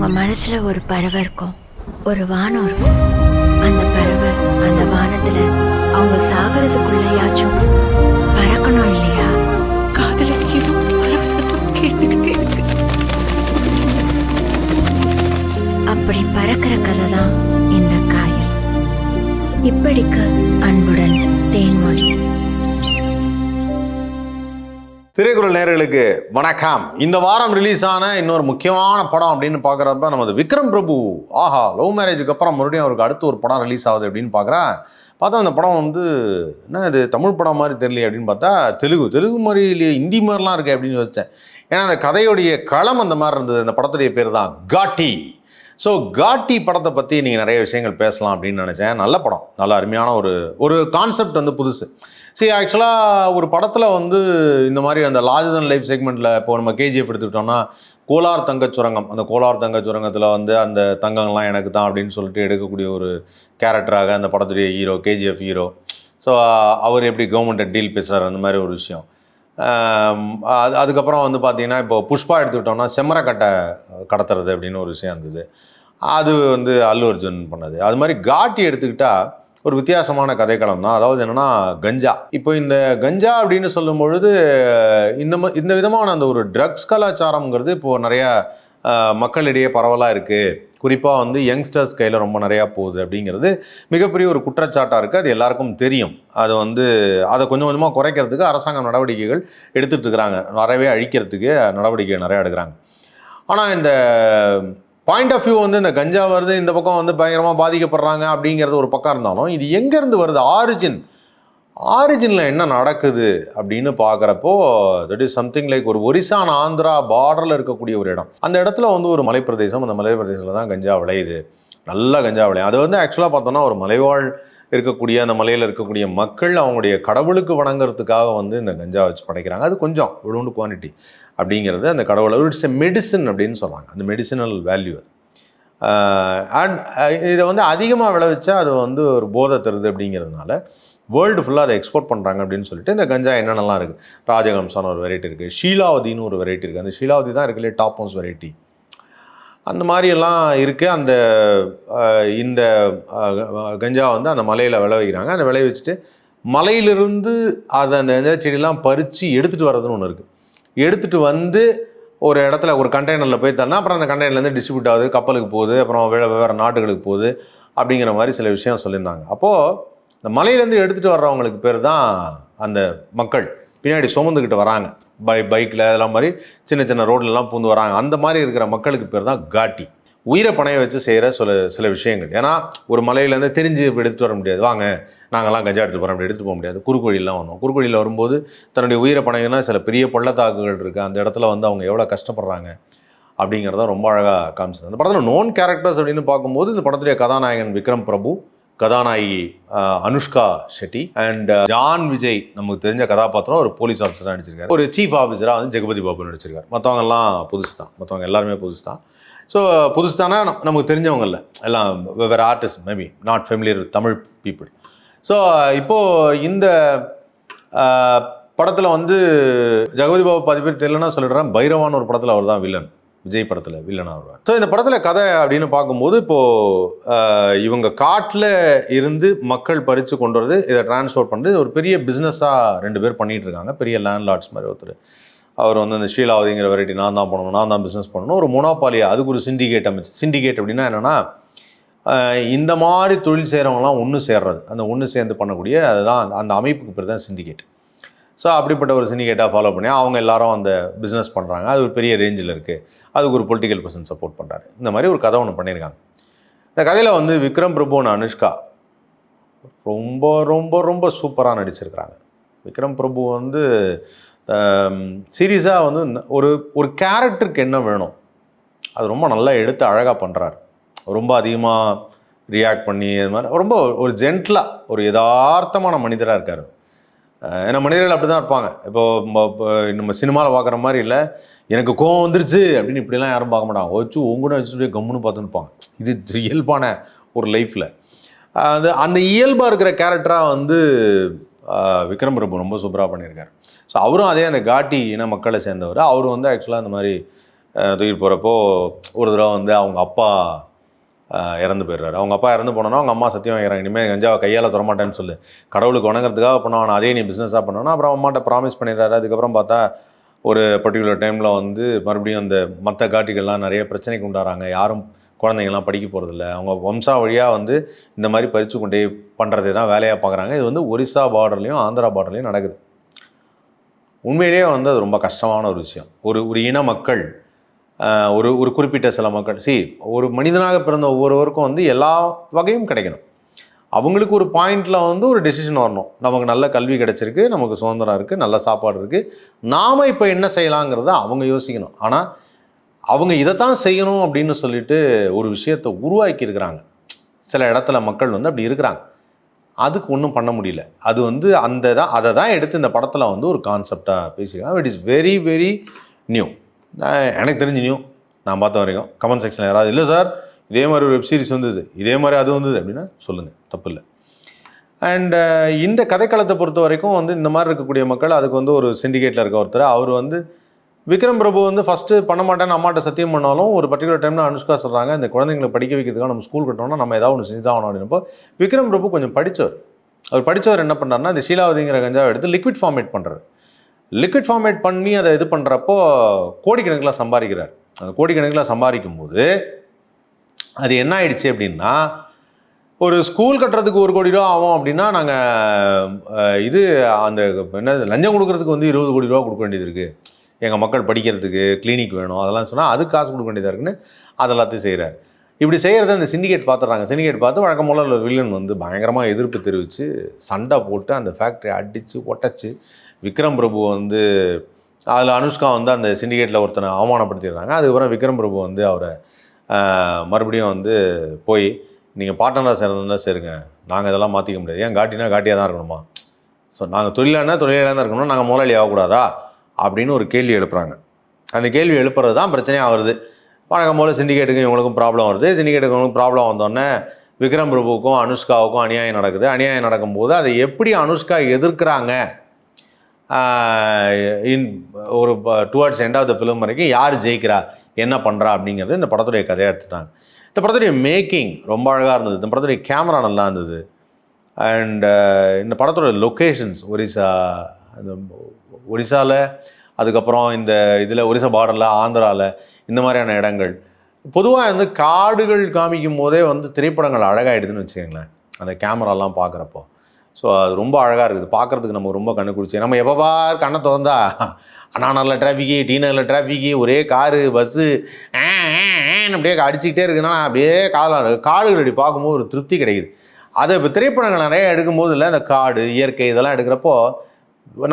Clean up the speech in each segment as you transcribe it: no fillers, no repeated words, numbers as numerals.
அவங்க மனசுல ஒரு பறவை இருக்கும், ஒரு வானம் இருக்கும். அந்த பறவை அந்த வானத்துல அவங்க சாகிறதுக்குள்ளயாச்சும் பறக்கணும் இல்லையா? காதலுக்கு ஏதோ பறவை சத்தம் கேட்டுக்கிட்டே இருக்கு. அப்படி பறக்கிற கதை தான் இந்த காயல். இப்படிக்கு அன்புடன் தேன்மொழி. திரைக்குறள் நேயர்களுக்கு வணக்கம். இந்த வாரம் ரிலீஸ் ஆன இன்னொரு முக்கியமான படம் அப்படின்னு பார்க்குறப்ப நமது விக்ரம் பிரபு ஆஹா லவ் மேரேஜுக்கு அப்புறம் மறுபடியும் அவருக்கு அடுத்து ஒரு படம் ரிலீஸ் ஆகுது அப்படின்னு பார்க்குறேன். பார்த்தா அந்த படம் வந்து என்ன இது தமிழ் படம் மாதிரி தெரியலையே அப்படின்னு பார்த்தா தெலுங்கு மாதிரி இல்லையே, ஹிந்தி மாதிரிலாம் இருக்கு அப்படின்னு யோசித்தேன். ஏன்னா அந்த கதையுடைய களம் அந்த மாதிரி இருந்தது. அந்த படத்துடைய பேர் தான் காட்டி. ஸோ காட்டி படத்தை பற்றி நீங்கள் நிறைய விஷயங்கள் பேசலாம் அப்படின்னு நினச்சேன். நல்ல படம், நல்ல அருமையான ஒரு கான்செப்ட் வந்து புதுசு. சரி, ஆக்சுவலாக ஒரு படத்தில் வந்து இந்த மாதிரி அந்த லார்ஜர் தன் லைஃப் செக்மெண்ட்டில் இப்போ நம்ம கேஜிஎஃப் எடுத்துக்கிட்டோம்னா கோலார் தங்கச் சுரங்கம், அந்த கோலார் தங்கச் சுரங்கத்தில் வந்து அந்த தங்கங்கள்லாம் எனக்கு தான் அப்படின்னு சொல்லிட்டு எடுக்கக்கூடிய ஒரு கேரக்டராக அந்த படத்துடைய ஹீரோ, கேஜிஎஃப் ஹீரோ. ஸோ அவர் எப்படி கவர்மெண்ட்டை டீல் பேசுகிறார் அந்த மாதிரி ஒரு விஷயம். அதுக்கப்புறம் வந்து பார்த்திங்கன்னா இப்போ புஷ்பா எடுத்துக்கிட்டோம்னா செம்மரக்கட்டை கடத்துறது அப்படின்னு ஒரு விஷயம் இருந்தது. அது வந்து அல்லு அர்ஜுன் பண்ணது. அது மாதிரி காட்டி எடுத்துக்கிட்டால் ஒரு வித்தியாசமான கதைக்களம் தான். அதாவது என்னென்னா கஞ்சா. இப்போ இந்த கஞ்சா அப்படின்னு சொல்லும் பொழுது இந்த விதமான அந்த ஒரு ட்ரக்ஸ் கலாச்சாரம்ங்கிறது இப்போது நிறையா மக்களிடையே பரவலாக இருக்குது. குறிப்பாக வந்து யங்ஸ்டர்ஸ் கையில் ரொம்ப நிறையா போகுது அப்படிங்கிறது மிகப்பெரிய ஒரு குற்றச்சாட்டாக இருக்குது. அது எல்லாருக்கும் தெரியும். அது வந்து அதை கொஞ்சம் கொஞ்சமாக குறைக்கிறதுக்கு அரசாங்கம் நடவடிக்கைகள் எடுத்துகிட்டு இருக்கிறாங்க. நிறையவே அழிக்கிறதுக்கு நடவடிக்கை நிறையா எடுக்கிறாங்க. ஆனால் இந்த பாயிண்ட் ஆஃப் வியூ வந்து இந்த கஞ்சா வருது, இந்த பக்கம் வந்து பயங்கரமாக பாதிக்கப்படுறாங்க அப்படிங்கிறது ஒரு பக்கம் இருந்தாலும் இது எங்கேருந்து வருது, ஆரிஜினில் என்ன நடக்குது அப்படின்னு பார்க்குறப்போ தட் இஸ் சம்திங் லைக் ஒரு ஒரிசா ஆந்திரா பார்டரில் இருக்கக்கூடிய ஒரு இடம். அந்த இடத்துல வந்து ஒரு மலைப்பிரதேசம். அந்த மலைப்பிரதேசத்தில் தான் கஞ்சா விளையுது. நல்லா கஞ்சா விளையும். அது வந்து ஆக்சுவலாக பார்த்தோன்னா ஒரு மலைவாழ் இருக்கக்கூடிய அந்த மலையில் இருக்கக்கூடிய மக்கள் அவங்களுடைய கடவுளுக்கு வணங்குறதுக்காக வந்து இந்த கஞ்சா வச்சு படைக்கிறாங்க. அது கொஞ்சம் இவ்வளோண்டு குவான்டிட்டி அப்படிங்கிறது அந்த கடவுளை இட்ஸ் எ மெடிசன் அப்படின்னு சொல்கிறாங்க. அந்த மெடிசினல் வேல்யூ. அண்ட் இதை வந்து அதிகமாக விளைவிச்சா அது வந்து ஒரு போதை தருது அப்படிங்கிறதுனால வேர்ல்டு ஃபுல்லாக அதை எக்ஸ்போர்ட் பண்ணுறாங்க அப்படின்னு சொல்லிட்டு இந்த கஞ்சா என்னென்னலாம் இருக்குது. ராஜகம்சான ஒரு வெரைட்டி இருக்குது, ஷீலாவதின்னு ஒரு வெரைட்டி இருக்குது. அந்த ஷீலாவதி தான் இருக்குல்லே டாப் மோஸ்ட் வெரைட்டி. அந்த மாதிரியெல்லாம் இருக்குது. அந்த இந்த கஞ்சா வந்து அந்த மலையில் விளைவிக்கிறாங்க. அந்த விளைவிச்சுட்டு மலையிலிருந்து அதை அந்த செடியெல்லாம் பறித்து எடுத்துகிட்டு வர்றதுன்னு ஒன்று இருக்குது. எடுத்துகிட்டு வந்து ஒரு இடத்துல ஒரு கண்டெய்னரில் போய் தரணும். அப்புறம் அந்த கண்டெய்னர்லேருந்து டிஸ்ட்ரிபியூட் ஆகுது, கப்பலுக்கு போகுது, அப்புறம் வேறு நாடுகளுக்கு போகுது அப்படிங்கிற மாதிரி சில விஷயம் சொல்லியிருந்தாங்க. அப்போது இந்த மலையிலேருந்து எடுத்துகிட்டு வர்றவங்களுக்கு பேர் தான் அந்த மக்கள் பின்னாடி சுமந்துக்கிட்டு வராங்க. பைக்கில் அதெல்லாம் மாதிரி சின்ன சின்ன ரோட்லலாம் பூந்து வராங்க. அந்த மாதிரி இருக்கிற மக்களுக்கு பேர் தான் காட்டி. உயிரை பணைய வச்சு செய்கிற சில விஷயங்கள். ஏன்னா ஒரு மலையிலேருந்து தெரிஞ்சு எடுத்துகிட்டு வர முடியாது. வாங்க நாங்கள்லாம் கஞ்சா எடுத்துகிட்டு போகிறோம், அப்படி எடுத்துகிட்டு போக முடியாது. குறுக்கோழிலாம் வந்தோம். குறுக்கோழியில் வரும்போது தன்னுடைய உயிரை பணையன்னா சில பெரிய பள்ளத்தாக்குகள் இருக்குது. அந்த இடத்துல வந்து அவங்க எவ்வளோ கஷ்டப்படுறாங்க அப்படிங்கிறத ரொம்ப அழகாக காமிச்சது. அந்த படத்தில் நோன் கேரக்டர்ஸ் அப்படின்னு பார்க்கும்போது இந்த படத்துடைய கதாநாயகன் விக்ரம் பிரபு, கதாநாயகி அனுஷ்கா ஷெட்டி அண்ட் ஜான் விஜய் நமக்கு தெரிஞ்ச கதாபாத்திரம் ஒரு போலீஸ் ஆஃபீஸராக நடிச்சிருக்காரு. ஒரு சீஃப் ஆஃபீஸராக வந்து ஜெகபதி பாபு நடிச்சிருக்காரு. மற்றவங்கெல்லாம் புதுசு தான். மற்றவங்க எல்லாருமே புதுசு தான். ஸோ புதுசு தானே நமக்கு தெரிஞ்சவங்க இல்லை, எல்லாம் வெவ்வேறு artist, maybe not familiar Tamil people. So இப்போது இந்த படத்தில் வந்து ஜெகபதி பாபு பாதி பேர் தெரியலன்னா சொல்லிடுறேன், பைரவான ஒரு படத்தில் அவர் தான் வில்லன், விஜய் படத்தில் வில்லனாக வருவார். ஸோ இந்த படத்தில் கதை அப்படின்னு பார்க்கும்போது இப்போது இவங்க காட்டில் இருந்து மக்கள் பறித்து கொண்டு வரது, இதை டிரான்ஸ்போர்ட் பண்ணுறது ஒரு பெரிய பிஸ்னஸாக 2 பேர் பண்ணிகிட்டு இருக்காங்க. பெரிய லேண்ட்லார்ட்ஸ் மாதிரி ஒருத்தர். அவர் வந்து அந்த ஷீலாவதிங்கிற வெரைட்டி நான் தான் பண்ணணும், நான் தான் பிஸ்னஸ் பண்ணணும், ஒரு மொனோபாலியா, அதுக்கு ஒரு சிண்டிகேட் அமைச்சு. சிண்டிகேட் அப்படின்னா என்னென்னா இந்த மாதிரி தொழில் செய்கிறவங்களாம் ஒன்று சேர்றது, அந்த ஒன்று சேர்ந்து பண்ணக்கூடிய அதுதான் அந்த அமைப்புக்கு பேர் தான் சிண்டிகேட். ஸோ அப்படிப்பட்ட ஒரு சிண்டிகேட்டாக ஃபாலோ பண்ணி அவங்க எல்லாரும் அந்த பிஸ்னஸ் பண்ணுறாங்க. அது ஒரு பெரிய ரேஞ்சில் இருக்குது. அதுக்கு ஒரு பொலிட்டிக்கல் பர்சன் சப்போர்ட் பண்ணுறாரு. இந்த மாதிரி ஒரு கதை ஒன்று பண்ணியிருக்காங்க. இந்த கதையில் வந்து விக்ரம் பிரபுன்னு அனுஷ்கா ரொம்ப ரொம்ப ரொம்ப சூப்பராக நடிச்சிருக்கிறாங்க. விக்ரம் பிரபு வந்து சீரியஸாக வந்து ஒரு கேரக்டருக்கு என்ன வேணும் அது ரொம்ப நல்லா எடுத்து அழகாக பண்ணுறாரு. ரொம்ப அதிகமாக ரியாக்ட் பண்ணி அது மாதிரி ரொம்ப ஒரு ஜென்டலாக ஒரு யதார்த்தமான மனிதராக இருக்கார். ஏன்னா மனிதர்கள் அப்படி தான் இருப்பாங்க. இப்போது நம்ம சினிமாவில் பார்க்குற மாதிரி இல்லை, எனக்கு கோவம் வந்துருச்சு அப்படின்னு இப்படிலாம் யாரும் பார்க்க மாட்டாங்க. வச்சு உங்கூட வச்சுட்டு கம்முன்னு பார்த்துன்னு இருப்பாங்க. இது இயல்பான ஒரு லைஃப்பில் அந்த இயல்பாக இருக்கிற கேரக்டராக வந்து விக்ரம் பிரபு ரொம்ப சூப்பராக பண்ணியிருக்காரு. ஸோ அவரும் அதே அந்த காட்டி இன மக்களை சேர்ந்தவர். அவர் வந்து ஆக்சுவலாக இந்த மாதிரி தூக்கிட்டு போகிறப்போ ஒரு தடவை வந்து அவங்க அப்பா இறந்து போயிடுறாரு. அவங்க அப்பா இறந்து போனோன்னா அவங்க அம்மா சத்தியம் வாங்கிறாங்க, இனிமேல் கஞ்சாவை கையால் தொடமாட்டேன்னு சொல்லு, கடவுளுக்கு வணங்குறதுக்காக பண்ணுவான், அதே நீ பிஸ்னஸாக பண்ணோன்னா. அப்புறம் அம்மாட்ட ப்ராமிஸ் பண்ணிடுறாரு. அதுக்கப்புறம் பார்த்தா ஒரு பர்டிகுலர் டைமில் வந்து மறுபடியும் அந்த மற்ற காட்டிகள்லாம் நிறைய பிரச்சனைக்கு உண்டாகிறாங்க. யாரும் குழந்தைங்கள்லாம் படிக்க போகிறதில்ல. அவங்க வம்சா வழியாக வந்து இந்த மாதிரி பறித்து கொண்டே பண்ணுறதே தான் வேலையாக பார்க்குறாங்க. இது வந்து ஒரிசா பார்டர்லையும் ஆந்திரா பார்டர்லையும் நடக்குது. உண்மையிலேயே வந்து அது ரொம்ப கஷ்டமான ஒரு விஷயம். ஒரு இன மக்கள், ஒரு குறிப்பிட்ட சில மக்கள், ஒரு மனிதனாக பிறந்த ஒவ்வொருவருக்கும் வந்து எல்லா வகையும் கிடைக்கணும். அவங்களுக்கு ஒரு பாயிண்டில் வந்து ஒரு டெசிஷன் வரணும். நமக்கு நல்ல கல்வி கிடைச்சிருக்கு, நமக்கு சுதந்திரம் இருக்குது, நல்ல சாப்பாடு இருக்குது, நாம் இப்போ என்ன செய்யலாங்கிறத அவங்க யோசிக்கணும். ஆனால் அவங்க இதைத்தான் செய்யணும் அப்படின்னு சொல்லிட்டு ஒரு விஷயத்தை உருவாக்கி இருக்கிறாங்க. சில இடத்துல மக்கள் வந்து அப்படி இருக்கிறாங்க. அதுக்கு ஒன்றும் பண்ண முடியல. அது வந்து அதை தான் எடுத்து இந்த படத்தில் வந்து ஒரு கான்செப்டாக பேசியிருக்காங்க. It is very very new. எனக்கு தெரிஞ்சு நியூ, நான் பார்த்த வரைக்கும். கமெண்ட் செக்ஷனில் யாராவது இல்லை சார் இதே மாதிரி ஒரு வெப் சீரிஸ் வந்தது, இதே மாதிரி அது வந்தது அப்படின்னா சொல்லுங்கள், தப்பு இல்லை. அண்ட் இந்த கதைக்களத்தை பொறுத்த வரைக்கும் வந்து இந்த மாதிரி இருக்கக்கூடிய மக்கள், அதுக்கு வந்து ஒரு சிண்டிகேட்டில் இருக்க ஒருத்தர், அவர் வந்து விக்ரம் பிரபு வந்து ஃபஸ்ட்டு பண்ண மாட்டேன்னு அம்மாட்ட சத்தியம் பண்ணாலும் ஒரு பர்டிகுலர் டைமில் அனுஷ்கா சொல்கிறாங்க, இந்த குழந்தைங்களை படிக்க வைக்கிறதுக்காக நம்ம ஸ்கூல் கட்டணும்னா நம்ம ஏதாவது ஒன்று செஞ்சு தான் ஆகணும் அப்படின்னப்போ விக்ரம் பிரபு கொஞ்சம் படித்தவர். அவர் படித்தவர் என்ன பண்ணுறாருன்னா, இந்த ஷீலாவதிங்கிற கஞ்சாவை எடுத்து லிக்விட் ஃபார்மேட் பண்ணுறாரு. லிக்விட் ஃபார்மேட் பண்ணி அதை இது பண்ணுறப்போ கோடிக்கணக்கில் சம்பாதிக்கிறார். அந்த கோடிக்கணக்கில் சம்பாதிக்கும் போது அது என்ன ஆயிடுச்சு அப்படின்னா, ஒரு ஸ்கூல் கட்டுறதுக்கு 1 கோடி ரூபா ஆகும் அப்படின்னா நாங்கள் இது அந்த என்ன லஞ்சம் கொடுக்கறதுக்கு வந்து 20 கோடி ரூபா கொடுக்க வேண்டியது இருக்குது, எங்கள் மக்கள் படிக்கிறதுக்கு கிளினிக் வேணும் அதெல்லாம் சொன்னால் அதுக்கு காசு கொடுக்க வேண்டியதாக இருக்குன்னு அதெல்லாத்தையும் செய்கிறார். இப்படி செய்கிறத அந்த சிண்டிகேட் பார்த்துட்றாங்க. சிண்டிகேட் பார்த்து வழக்கம் போல் வில்லன் வந்து பயங்கரமாக எதிர்ப்பு தெரிவித்து சண்டை போட்டு அந்த ஃபேக்ட்ரி அடித்து ஒட்டச்சு. விக்ரம் பிரபு வந்து அதில் அனுஷ்கா வந்து அந்த சிண்டிகேட்டில் ஒருத்தனை அவமானப்படுத்திடுறாங்க. அதுக்கப்புறம் விக்ரம் பிரபு வந்து அவரை மறுபடியும் வந்து போய் நீங்கள் பார்ட்னராக சேர்ந்தா சேருங்க, நாங்கள் இதெல்லாம் மாற்றிக்க முடியாது, ஏன் காட்டினா காட்டியாக தான் இருக்கணுமா, ஸோ நாங்கள் தொழிலானா தொழிலாக தான் இருக்கணும், நாங்கள் முதலாளி ஆகக்கூடாதா அப்படின்னு ஒரு கேள்வி எழுப்புறாங்க. அந்த கேள்வி எழுப்புறது தான் பிரச்சனையாக வருது. வழக்கம் போல் சிண்டிகேட்டுக்கும் இவங்களுக்கும் ப்ராப்ளம் வருது. சிண்டிகேட்டுக்கு ப்ராப்ளம் வந்தோடனே விக்ரம் பிரபுவுக்கும் அனுஷ்காவுக்கும் அநியாயம் நடக்குது. அநியாயம் நடக்கும்போது அதை எப்படி அனுஷ்கா எதிர்க்கிறாங்க, ஒரு towards end of the film வரைக்கும் யார் ஜெயிக்கிறா என்ன பண்ணுறா அப்படிங்கிறது இந்த படத்துடைய கதையை எடுத்துட்டாங்க. இந்த படத்துடைய மேக்கிங் ரொம்ப அழகாக இருந்தது. இந்த படத்துடைய கேமரா நல்லா இருந்தது. அண்ட் இந்த படத்தோட லொக்கேஷன்ஸ் ஒரிசாவில், அதுக்கப்புறம் இந்த இதில் ஒரிசா பார்டரில், ஆந்திராவில், இந்த மாதிரியான இடங்கள். பொதுவாக வந்து காடுகள் காமிக்கும் போதே வந்து திரைப்படங்கள் அழகாகிடுதுன்னு வச்சுக்கோங்களேன், அந்த கேமராலாம் பார்க்குறப்போ. ஸோ அது ரொம்ப அழகாக இருக்குது பார்க்குறதுக்கு, நமக்கு ரொம்ப கண்ணு குடிச்சு. நம்ம எப்போ பார் கண்ணை திறந்தா அண்ணா நல்ல டிராஃபிக்கு, டி நகரில் டிராஃபிக்கு, ஒரே காரு பஸ்ஸு அப்படியே அடிச்சுக்கிட்டே இருக்குன்னா அப்படியே காடுகள் அப்படி பார்க்கும்போது ஒரு திருப்தி கிடைக்குது. அதை இப்போ திரைப்படங்கள் நிறைய எடுக்கும்போது இல்லை, அந்த காடு இயற்கை இதெல்லாம் எடுக்கிறப்போ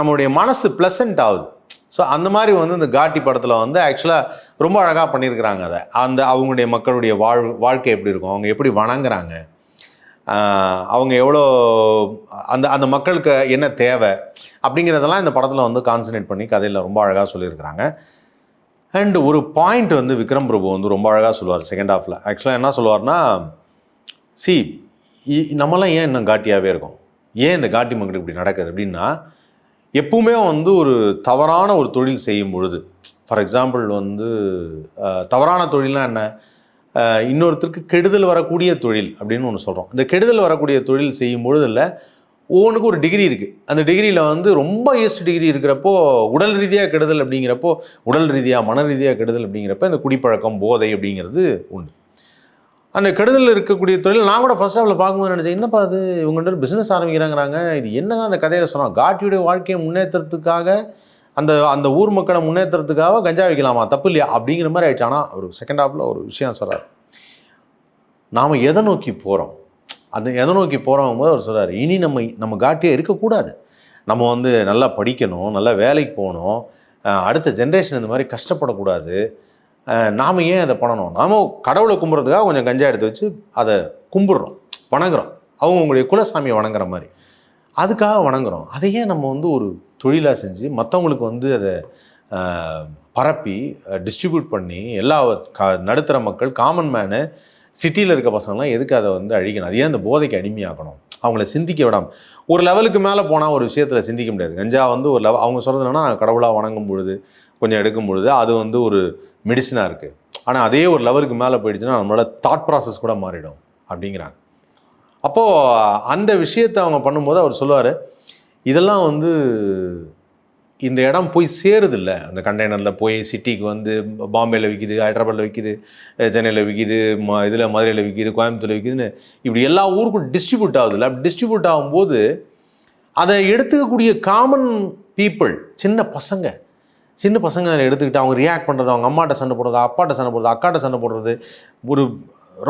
நம்மளுடைய மனசு ப்ளசன்ட் ஆகுது. ஸோ அந்த மாதிரி வந்து இந்த காட்டி படத்தில் வந்து ஆக்சுவலாக ரொம்ப அழகாக பண்ணியிருக்கிறாங்க. அதை அவங்களுடைய மக்களுடைய வாழ்க்கை எப்படி இருக்கும், அவங்க எப்படி வணங்குறாங்க, அவங்க எவ்வளோ அந்த மக்களுக்கு என்ன தேவை அப்படிங்கிறதெல்லாம் இந்த படத்தில் வந்து கான்சன்ட்ரேட் பண்ணி கதையில் ரொம்ப அழகாக சொல்லியிருக்கிறாங்க. அண்ட் ஒரு பாயிண்ட் வந்து விக்ரம் பிரபு வந்து ரொம்ப அழகாக சொல்லுவார் செகண்ட் ஹாஃபில். ஆக்சுவலாக என்ன சொல்லுவார்னா, நம்மளாம் ஏன் இன்னும் காட்டியாகவே இருக்கோம், ஏன் இந்த காட்டி மக்களுக்கு இப்படி நடக்குது அப்படின்னா, எப்பவுமே வந்து ஒரு தவறான ஒரு தொழில் செய்யும் பொழுது, ஃபார் எக்ஸாம்பிள் வந்து தவறான தொழில்னா என்ன, இன்னொருத்தருக்கு கெடுதல் வரக்கூடிய தொழில் அப்படின்னு ஒன்று சொல்கிறோம். இந்த கெடுதல் வரக்கூடிய தொழில் செய்யும் பொழுது இல்லை, ஒவ்வொன்றுக்கும் ஒரு டிகிரி இருக்குது. அந்த டிகிரியில் வந்து ரொம்ப ஹையஸ்ட் டிகிரி இருக்கிறப்போ உடல் ரீதியாக கெடுதல் அப்படிங்கிறப்போ, உடல் ரீதியாக மன ரீதியாக கெடுதல் அப்படிங்கிறப்ப இந்த குடிப்பழக்கம் போதை அப்படிங்கிறது உண்டு. அந்த கெடுதல் இருக்கக்கூடிய தொழில் நான் கூட ஃபர்ஸ்ட் ஹாஃபில் பார்க்கும்போது நினச்சேன், என்னப்பா அது இவங்க பிஸ்னஸ் ஆரம்பிக்கிறாங்கிறாங்க, இது என்னதான் அந்த கதையில் சொன்னாங்க, காட்டியுடைய வாழ்க்கையை முன்னேற்றத்துக்காக அந்த ஊர் மக்களை முன்னேற்றத்துக்காக கஞ்சா வைக்கலாமா, தப்பு இல்லையா அப்படிங்கிற மாதிரி ஆயிடுச்சு. ஆனால் ஒரு செகண்ட் ஹாஃபில் ஒரு விஷயம் சொல்கிறார், நாம் எதை நோக்கி போகிறோம், எதை நோக்கி போகிறோம் போது அவர் சொல்கிறார், இனி நம்ம காட்டியே இருக்கக்கூடாது, நம்ம வந்து நல்லா படிக்கணும், நல்லா வேலைக்கு போகணும், அடுத்த ஜென்ரேஷன் இந்த மாதிரி கஷ்டப்படக்கூடாது, நாம் ஏன் அதை பண்ணணும், நாம் கடவுளை கும்புறதுக்காக கொஞ்சம் கஞ்சா எடுத்து வச்சு அதை கும்பிட்றோம், வணங்குறோம், அவங்களுடைய குலசாமியை வணங்குற மாதிரி அதுக்காக வணங்குறோம். அதையே நம்ம வந்து ஒரு தொழிலாக செஞ்சு மற்றவங்களுக்கு வந்து அதை பரப்பி டிஸ்ட்ரிபியூட் பண்ணி எல்லா நடுத்தர மக்கள், காமன் மேனு, சிட்டியில் இருக்க பசங்களாம் எதுக்கு அதை வந்து அழிக்கணும், அது ஏன் அந்த போதைக்கு அடிமையாக்கணும், அவங்கள சிந்திக்க விடாமல். ஒரு லெவலுக்கு மேலே போனால் ஒரு விஷயத்தில் சிந்திக்க முடியாது. கஞ்சா வந்து ஒரு அவங்க சொல்கிறது என்னன்னா, நாங்கள் கடவுளாக வணங்கும் பொழுது கொஞ்சம் எடுக்கும் பொழுது அது வந்து ஒரு மெடிசனாக இருக்குது. ஆனால் அதே ஒரு லெவலுக்கு மேலே போயிடுச்சுன்னா நம்மளோட தாட் ப்ராசஸ் கூட மாறிடும் அப்படிங்கிறாங்க. அப்போது அந்த விஷயத்தை அவங்க பண்ணும்போது அவர் சொல்லுவார், இதெல்லாம் வந்து இந்த இடம் போய் சேருதில்ல, அந்த கண்டெய்னரில் போய் சிட்டிக்கு வந்து பாம்பேயில் விற்கிது, ஹைதராபாத்தில் விற்கிது, சென்னையில் விற்கிது, இதில் மதுரையில் விற்கிது, கோயம்புத்தூரில் விற்கிதுன்னு இப்படி எல்லா ஊருக்கும் டிஸ்ட்ரிபியூட் ஆகுதுல்ல. அப்படி டிஸ்ட்ரிபியூட் ஆகும்போது அதை எடுத்துக்கக்கூடிய காமன் பீப்புள், சின்ன பசங்க அதை எடுத்துக்கிட்டு அவங்க ரியாக்ட் பண்ணுறது, அவங்க அம்மாட்ட சண்டை போடுறது, அப்பாட்ட சண்டை போடுறது, அக்காட்ட சண்டை போடுறது, ஒரு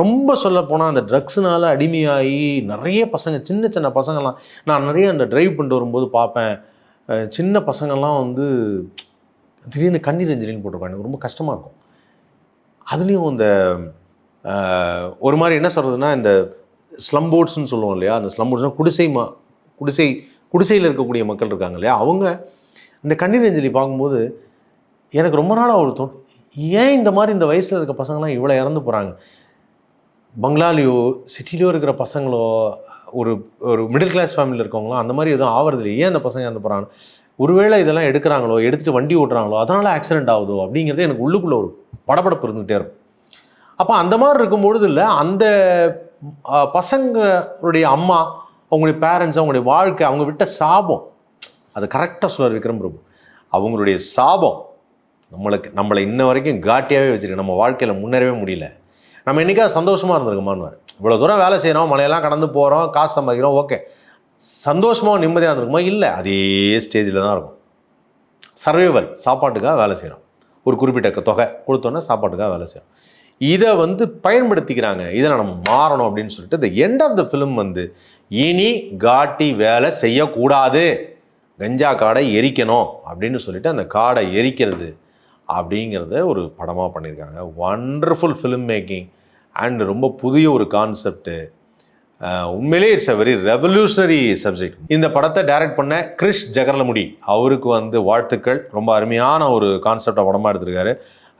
ரொம்ப சொல்லப்போனால் அந்த ட்ரக்ஸுனால அடிமையாகி நிறைய பசங்க, சின்ன பசங்கள்லாம் நான் நிறைய அந்த ட்ரைவ் பண்ணிட்டு வரும்போது பார்ப்பேன். சின்ன பசங்கள்லாம் வந்து திடீர்னு கண்ணீர் அஞ்சலின்னு போட்டிருப்பாங்க. எனக்கு ரொம்ப கஷ்டமாக இருக்கும். அதுலேயும் இந்த ஒரு மாதிரி என்ன சொல்கிறதுனா, இந்த ஸ்லம் போர்ட்ஸ்ன்னு சொல்லுவோம் இல்லையா, அந்த ஸ்லம் போர்ட்ஸ்னால் குடிசையில் இருக்கக்கூடிய மக்கள் இருக்காங்க இல்லையா, அவங்க இந்த கண்ணீர் அஞ்சலி பார்க்கும்போது எனக்கு ரொம்ப நாளாக ஒரு ஏன் இந்த மாதிரி இந்த வயசில் இருக்க பசங்களாம் இவ்வளோ இறந்து போகிறாங்க. பங்களாலேயோ சிட்டிலையோ இருக்கிற பசங்களோ ஒரு மிடில் கிளாஸ் ஃபேமிலியில் இருக்கவங்களோ அந்த மாதிரி எதுவும் ஆகிறது இல்லை. ஏன் அந்த பசங்க இறந்து போகிறாங்க? ஒருவேளை இதெல்லாம் எடுக்கிறாங்களோ, எடுத்துகிட்டு வண்டி ஓட்டுறாங்களோ, அதனால் ஆக்சிடென்ட் ஆகுதோ அப்படிங்கிறது எனக்கு உள்ளுக்குள்ளே ஒரு படபடப்பு இருந்துகிட்டே இருக்கும். அப்போ அந்த மாதிரி இருக்கும்பொழுது இல்லை, அந்த பசங்களுடைய அம்மா, அவங்களுடைய பேரண்ட்ஸ், அவங்களுடைய வாழ்க்கை, அவங்க விட்ட சாபம், அது கரெக்டாக சொல்லுவார் விக்ரம் பிரபு. அவங்களுடைய சாபம் நம்மளை இன்ன வரைக்கும் காட்டியாகவே வச்சுருக்கு. நம்ம வாழ்க்கையில் முன்னேறவே முடியல. நம்ம என்றைக்காவது சந்தோஷமாக இருந்திருக்குமான்னு. இவ்வளோ தூரம் வேலை செய்கிறோம், மழையெல்லாம் கடந்து போகிறோம், காசு சம்பாதிக்கிறோம், ஓகே, சந்தோஷமாக நிம்மதியாக இருந்திருக்குமா? இல்லை, அதே ஸ்டேஜில் தான் இருக்கும். சர்வைவல், சாப்பாட்டுக்காக வேலை செய்கிறோம், ஒரு குறிப்பிட்ட தொகை கொடுத்தோன்னா சாப்பாட்டுக்காக வேலை செய்கிறோம். இதை வந்து பயன்படுத்திக்கிறாங்க. இதை நம்ம மாறணும் அப்படின்னு சொல்லிட்டு இந்த எண்ட் ஆஃப் த ஃபிலிம் வந்து இனி காட்டி வேலை செய்யக்கூடாது, கஞ்சா காடை எரிக்கணும் அப்படின்னு சொல்லிட்டு அந்த காடை எரிக்கிறது அப்படிங்கிறத ஒரு படமாக பண்ணியிருக்காங்க. வண்டர்ஃபுல் ஃபிலிம் மேக்கிங் அண்ட் ரொம்ப புதிய ஒரு கான்செப்டு. உண்மையிலே it's a very revolutionary subject. இந்த படத்தை டைரக்ட் பண்ண கிரிஷ் ஜகர்லமுடி, அவருக்கு வந்து வாழ்த்துக்கள். ரொம்ப அருமையான ஒரு கான்செப்டை படமாக எடுத்திருக்காரு.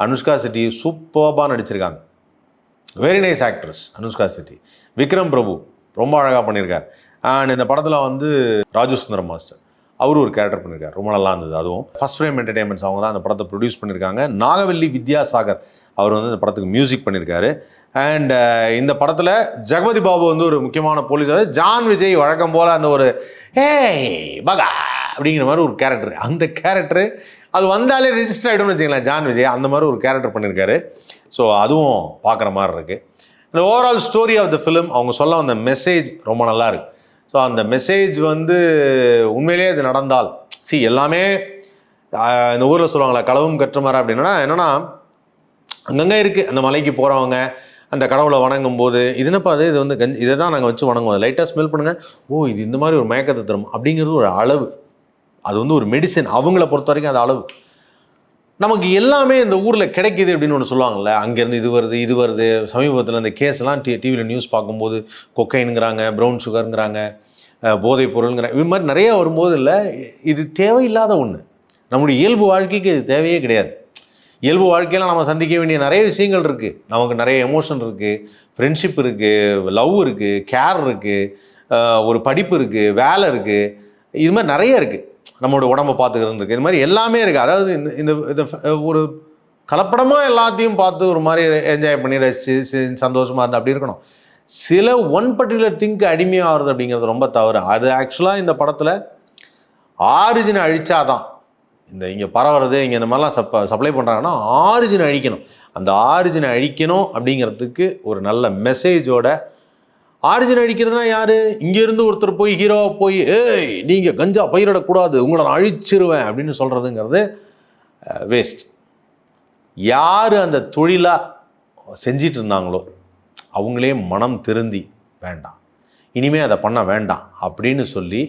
அனுஷ்கா செட்டி சூப்பர்பாக நடிச்சிருக்காங்க. Very nice actress Anushka Shetty. Vikram Prabhu ரொம்ப அழகாக பண்ணியிருக்கார். அண்ட் இந்த படத்தில் வந்து ராஜு சுந்தரம் மாஸ்டர் அவரு ஒரு கேரக்டர் பண்ணியிருக்காரு. ரொம்ப நல்லா இருந்தது. அதுவும் ஃபர்ஸ்ட் ஃப்ரேம் என்டர்டைன்மெண்ட்ஸ் அவங்க தான் அந்த படத்தை ப்ரொடியூஸ் பண்ணியிருக்காங்க. நாகவல்லி வித்யாசாகர் அவர் வந்து இந்த படத்துக்கு மியூசிக் பண்ணியிருக்காரு. அண்ட் இந்த படத்தில் ஜெகபதி பாபு வந்து ஒரு முக்கியமான போலீஸ். ஜான் விஜய் வழக்கம் போல் அந்த ஒரு ஏய் பகா அப்படிங்கிற மாதிரி ஒரு கேரக்டர், அந்த கேரக்டரு அது வந்தாலே ரிஜிஸ்டர் ஆகிடும்னு வச்சுங்களேன். ஜான் விஜய் அந்த மாதிரி ஒரு கேரக்டர் பண்ணியிருக்காரு. ஸோ அதுவும் பார்க்குற மாதிரி இருக்குது. இந்த overall story of the film, அவங்க சொல்ல வந்த மெசேஜ் ரொம்ப நல்லா இருக்குது. ஸோ அந்த மெசேஜ் வந்து உண்மையிலே அது நடந்தால், எல்லாமே இந்த ஊரில் சொல்லுவாங்களே களவும் கற்றுமாற அப்படின்னா என்னென்னா, அங்கங்கே இருக்குது. அந்த மலைக்கு போகிறவங்க அந்த கடவுளை வணங்கும் போது இது என்னப்பா இது வந்து இதை தான் நாங்கள் வச்சு வணங்குவோம், லைட்டாக ஸ்மெல் பண்ணுங்கள், ஓ இது இந்த மாதிரி ஒரு மயக்கத்தை தரும் அப்படிங்கிறது ஒரு அளவு. அது வந்து ஒரு மெடிசன். அவங்கள பொறுத்த வரைக்கும் அது அளவு. நமக்கு எல்லாமே இந்த ஊரில் கிடைக்கிது அப்படின்னு ஒன்று சொல்லுவாங்கள்ல, அங்கேருந்து இது வருது. சமீபத்தில் இந்த கேஸ்லாம் டிவியில் நியூஸ் பார்க்கும்போது கொக்கைனுங்கிறாங்க, ப்ரௌன் சுகருங்கிறாங்க, போதைப் பொருளுங்கிறாங்க, இது மாதிரி நிறையா வரும்போது இல்லை, இது தேவையில்லாத ஒன்று. நம்முடைய இயல்பு வாழ்க்கைக்கு இது தேவையே கிடையாது. இயல்பு வாழ்க்கையில் நம்ம சந்திக்க வேண்டிய நிறைய விஷயங்கள் இருக்குது. நமக்கு நிறைய எமோஷன் இருக்குது, ஃப்ரெண்ட்ஷிப் இருக்குது, லவ் இருக்குது, கேர் இருக்குது, ஒரு படிப்பு இருக்குது, வேலை இருக்குது, இது மாதிரி நிறைய இருக்குது. நம்மளோட உடம்பை பார்த்துக்கிறது இருக்குது, இது மாதிரி எல்லாமே இருக்குது. அதாவது இந்த ஒரு கலப்படமாக எல்லாத்தையும் பார்த்து ஒரு மாதிரி என்ஜாய் பண்ணி ரசித்து சந்தோஷமாக இருந்து அப்படி இருக்கணும். சில ஒன் பர்டிகுலர் திங்க்கு அடிமையாகிறது அப்படிங்கிறது ரொம்ப தவறு. அது ஆக்சுவலாக இந்த படத்தில் ஆரிஜினை அழிச்சாதான், இந்த இங்கே பரவுறது இங்கே இந்த மாதிரிலாம் சப்ளை பண்ணுறாங்கன்னா ஆரிஜினை அழிக்கணும். அந்த ஆரிஜினை அழிக்கணும் அப்படிங்கிறதுக்கு ஒரு நல்ல மெசேஜோட. ஆரிஜின் அழிக்கிறதுனா யார்? இங்கேருந்து ஒருத்தர் போய் ஹீரோவாக போய் ஏய் நீங்கள் கஞ்சா பயிரிடக்கூடாது, உங்களை நான் அழிச்சிருவேன் அப்படின்னு சொல்கிறதுங்கிறது வேஸ்ட். யார் அந்த தொழிலாக செஞ்சிட்டு இருந்தாங்களோ அவங்களே மனம் திருந்தி வேண்டாம், இனிமேல் அதை பண்ண வேண்டாம் அப்படின்னு சொல்லி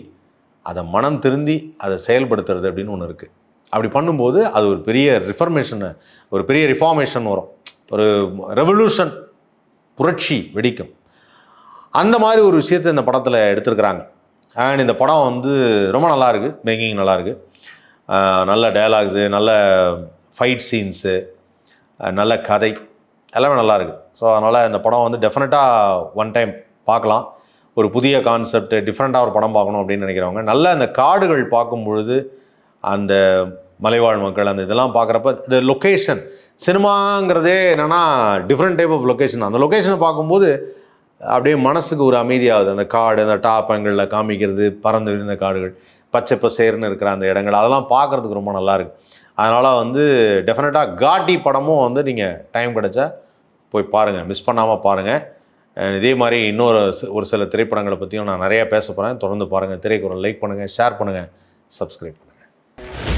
அதை மனம் திருந்தி அதை செயல்படுத்துறது அப்படின்னு ஒன்று இருக்குது. அப்படி பண்ணும்போது அது ஒரு பெரிய ரிஃபார்மேஷன் வரும், ஒரு ரெவல்யூஷன், புரட்சி வெடிக்கும். அந்த மாதிரி ஒரு விஷயத்தை இந்த படத்தில் எடுத்துருக்குறாங்க. அண்ட் இந்த படம் வந்து ரொம்ப நல்லாயிருக்கு, மேக்கிங் நல்லாயிருக்கு, நல்ல டயலாக்ஸு, நல்ல ஃபைட் சீன்ஸு, நல்ல கதை, எல்லாமே நல்லாயிருக்கு. ஸோ அதனால் இந்த படம் வந்து டெஃபினட்டாக ஒன் டைம் பார்க்கலாம். ஒரு புதிய கான்செப்ட், டிஃப்ரெண்ட்டாக ஒரு படம் பார்க்கணும் அப்படின்னு நினைக்கிறவங்க, நல்ல அந்த காடுகள் பார்க்கும் பொழுது அந்த மலைவாழ் மக்கள் அந்த இதெல்லாம் பார்க்குறப்ப இந்த லொக்கேஷன் சினிமாங்கிறதே என்னென்னா டிஃப்ரெண்ட் டைப் ஆஃப் லொக்கேஷன். அந்த லொக்கேஷனை பார்க்கும்போது அப்படியே மனசுக்கு ஒரு அமைதியாகுது. அந்த காடு, அந்த டாப் ஆங்கிளில் காமிக்கிறது, பறந்து விரிந்த காடுகள், பச்சை பசேர்னு இருக்கிற அந்த இடங்கள், அதெல்லாம் பார்க்குறதுக்கு ரொம்ப நல்லாயிருக்கு. அதனால் வந்து டெஃபினட்டாக காட்டி படமும் வந்து நீங்கள் டைம் கிடைச்சா போய் பாருங்கள், மிஸ் பண்ணாமல் பாருங்கள். இதே மாதிரி ஒரு சில திரைப்படங்களை பற்றியும் நான் நிறையா பேச போகிறேன். தொடர்ந்து பாருங்கள். திரைக்குறள் லைக் பண்ணுங்கள், ஷேர் பண்ணுங்கள், சப்ஸ்கிரைப் பண்ணுங்கள்.